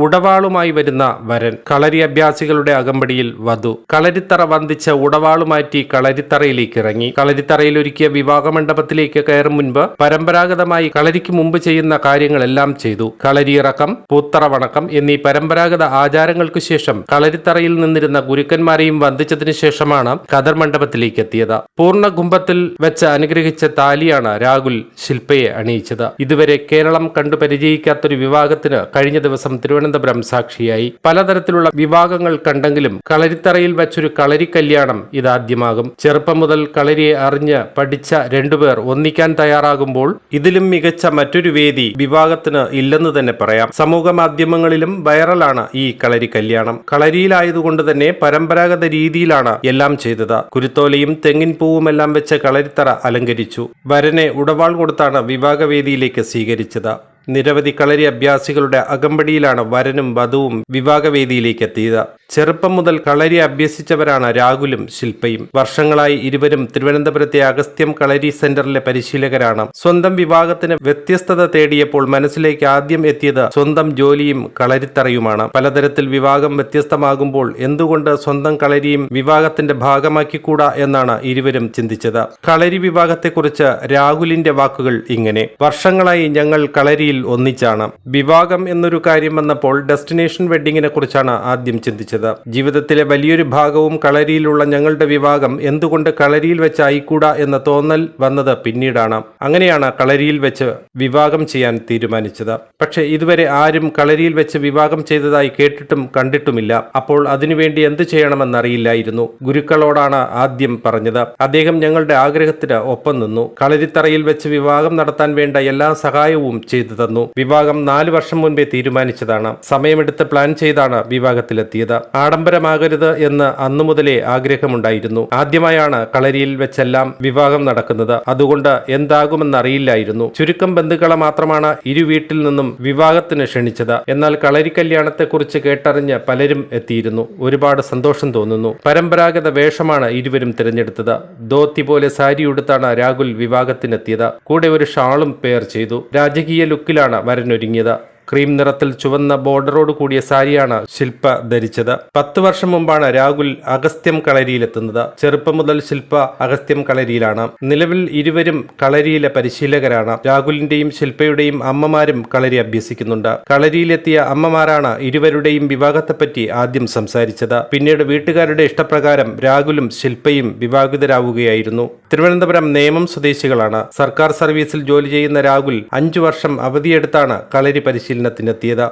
ഉടവാളുമായി വരുന്ന വരൻ, കളരി അഭ്യാസികളുടെ അകമ്പടിയിൽ വധു. കളരിത്തറ വന്ദിച്ച ഉടവാളു മാറ്റി കളരിത്തറയിലേക്ക് ഇറങ്ങി. കളരിത്തറയിൽ ഒരുക്കിയ വിവാഹ മണ്ഡപത്തിലേക്ക് കയറും മുൻപ് പരമ്പരാഗതമായി കളരിക്ക് മുമ്പ് ചെയ്യുന്ന കാര്യങ്ങളെല്ലാം ചെയ്തു. കളരിയിറക്കം, പൂത്തറ വണക്കം എന്നീ പരമ്പരാഗത ആചാരങ്ങൾക്കു ശേഷം കളരിത്തറയിൽ നിന്നിരുന്ന ഗുരുക്കന്മാരെയും വന്ദിച്ചതിനു ശേഷമാണ് കതർ മണ്ഡപത്തിലേക്ക് എത്തിയത്. പൂർണ്ണ കുംഭത്തിൽ വെച്ച് അനുഗ്രഹിച്ച താലിയാണ് രാഹുൽ ശില്പയെ അണിയിച്ചത്. ഇതുവരെ കേരളം കണ്ടു പരിചയിക്കാത്തൊരു വിവാഹത്തിന് കഴിഞ്ഞ ദിവസം തിരുവനന്തപുരം സാക്ഷിയായി. പലതരത്തിലുള്ള വിവാഹങ്ങൾ കണ്ടെങ്കിലും കളരിത്തറയിൽ വെച്ചൊരു കളരി കല്യാണം ഇതാദ്യമാകും. ചെറുപ്പം മുതൽ കളരിയെ അറിഞ്ഞ് പഠിച്ച രണ്ടുപേർ ഒന്നിക്കാൻ തയ്യാറാകുമ്പോൾ ഇതിലും മികച്ച മറ്റൊരു വേദി വിവാഹത്തിന് ഇല്ലെന്ന് തന്നെ പറയാം. സമൂഹ മാധ്യമങ്ങളിലും വൈറലാണ് ഈ കളരി കല്യാണം. കളരിയിലായതുകൊണ്ട് തന്നെ പരമ്പരാഗത രീതിയിലാണ് എല്ലാം ചെയ്തത്. കുരുത്തോലയും തെങ്ങിൻ പൂവുമെല്ലാം വെച്ച് കളരിത്തറ അലങ്കരിച്ചു. വരനെ ഉടവാൾ കൊടുത്താണ് വിവാഹവേദിയിലേക്ക് സ്വീകരിച്ചത്. നിരവധി കളരി അഭ്യാസികളുടെ അകമ്പടിയിലാണ് വരനും വധുവും വിവാഹവേദിയിലേക്ക് എത്തിയത്. ചെറുപ്പം മുതൽ കളരി അഭ്യസിച്ചവരാണ് രാഹുലും ശില്പയും. വർഷങ്ങളായി ഇരുവരും തിരുവനന്തപുരത്തെ അഗസ്ത്യം കളരി സെന്ററിലെ പരിശീലകരാണ്. സ്വന്തം വിവാഹത്തിന് വ്യത്യസ്തത തേടിയപ്പോൾ മനസ്സിലേക്ക് ആദ്യം എത്തിയത് സ്വന്തം ജോലിയും കളരിത്തറയുമാണ്. പലതരത്തിൽ വിവാഹം വ്യത്യസ്തമാകുമ്പോൾ എന്തുകൊണ്ട് സ്വന്തം കളരിയും വിവാഹത്തിന്റെ ഭാഗമാക്കിക്കൂടാ എന്നാണ് ഇരുവരും ചിന്തിച്ചത്. കളരി വിവാഹത്തെക്കുറിച്ച് രാഹുലിന്റെ വാക്കുകൾ ഇങ്ങനെ: വർഷങ്ങളായി ഞങ്ങൾ കളരിയിൽ ഒന്നിച്ചാണ്. വിവാഹം എന്നൊരു കാര്യം വന്നപ്പോൾ ഡെസ്റ്റിനേഷൻ വെഡിങ്ങിനെ കുറിച്ചാണ് ആദ്യം ചിന്തിച്ചത്. ജീവിതത്തിലെ വലിയൊരു ഭാഗവും കളരിയിലുള്ള ഞങ്ങളുടെ വിവാഹം എന്തുകൊണ്ട് കളരിയിൽ വെച്ച് ആയിക്കൂടാ എന്ന തോന്നൽ വന്നത് പിന്നീടാണ്. അങ്ങനെയാണ് കളരിയിൽ വെച്ച് വിവാഹം ചെയ്യാൻ തീരുമാനിച്ചത്. പക്ഷെ ഇതുവരെ ആരും കളരിയിൽ വെച്ച് വിവാഹം ചെയ്തതായി കേട്ടിട്ടും കണ്ടിട്ടുമില്ല. അപ്പോൾ അതിനുവേണ്ടി എന്ത് ചെയ്യണമെന്നറിയില്ലായിരുന്നു. ഗുരുക്കളോടാണ് ആദ്യം പറഞ്ഞത്. അദ്ദേഹം ഞങ്ങളുടെ ആഗ്രഹത്തിന് ഒപ്പം നിന്നു. കളരിത്തറയിൽ വെച്ച് വിവാഹം നടത്താൻ വേണ്ട എല്ലാ സഹായവും ചെയ്തു തന്നു. വിവാഹം 4 വർഷം മുൻപേ തീരുമാനിച്ചതാണ്. സമയമെടുത്ത് പ്ലാൻ ചെയ്താണ് വിവാഹത്തിലെത്തിയത്. ആഡംബരമാകരുത് എന്ന് അന്നു മുതലേ ആഗ്രഹമുണ്ടായിരുന്നു. ആദ്യമായാണ് കളരിയിൽ വെച്ചെല്ലാം വിവാഹം നടക്കുന്നത്. അതുകൊണ്ട് എന്താകുമെന്നറിയില്ലായിരുന്നു. ചുരുക്കം ബന്ധുക്കളെ മാത്രമാണ് ഇരു വീട്ടിൽ നിന്നും വിവാഹത്തിന് ക്ഷണിച്ചത്. എന്നാൽ കളരി കല്യാണത്തെക്കുറിച്ച് കേട്ടറിഞ്ഞ് പലരും എത്തിയിരുന്നു. ഒരുപാട് സന്തോഷം തോന്നുന്നു. പരമ്പരാഗത വേഷമാണ് ഇരുവരും തിരഞ്ഞെടുത്തത്. ധോത്തി പോലെ സാരി ഉടുത്താണ് രാഹുൽ വിവാഹത്തിനെത്തിയത്. കൂടെ ഒരു ഷാളും പെയർ ചെയ്തു. രാജകീയ ലുക്കിലാണ് വരനൊരുങ്ങിയത്. ക്രീം നിറത്തിൽ ചുവന്ന ബോർഡറോട് കൂടിയ സാരിയാണ് ശില്പ ധരിച്ചത്. 10 വർഷം മുമ്പാണ് രാഹുൽ അഗസ്ത്യം കളരിയിലെത്തുന്നത്. ചെറുപ്പം മുതൽ ശില്പ അഗസ്ത്യം കളരിയിലാണ്. നിലവിൽ ഇരുവരും കളരിയിലെ പരിശീലകരാണ്. രാഹുലിന്റെയും ശില്പയുടെയും അമ്മമാരും കളരി അഭ്യസിക്കുന്നുണ്ട്. കളരിയിലെത്തിയ അമ്മമാരാണ് ഇരുവരുടെയും വിവാഹത്തെപ്പറ്റി ആദ്യം സംസാരിച്ചത്. പിന്നീട് വീട്ടുകാരുടെ ഇഷ്ടപ്രകാരം രാഹുലും ശില്പയും വിവാഹിതരാവുകയായിരുന്നു. തിരുവനന്തപുരം നേമം സ്വദേശികളാണ്. സർക്കാർ സർവീസിൽ ജോലി ചെയ്യുന്ന രാഹുൽ 5 വർഷം അവധിയെടുത്താണ് കളരി പരിശീലനത്തിനെത്തിയത്.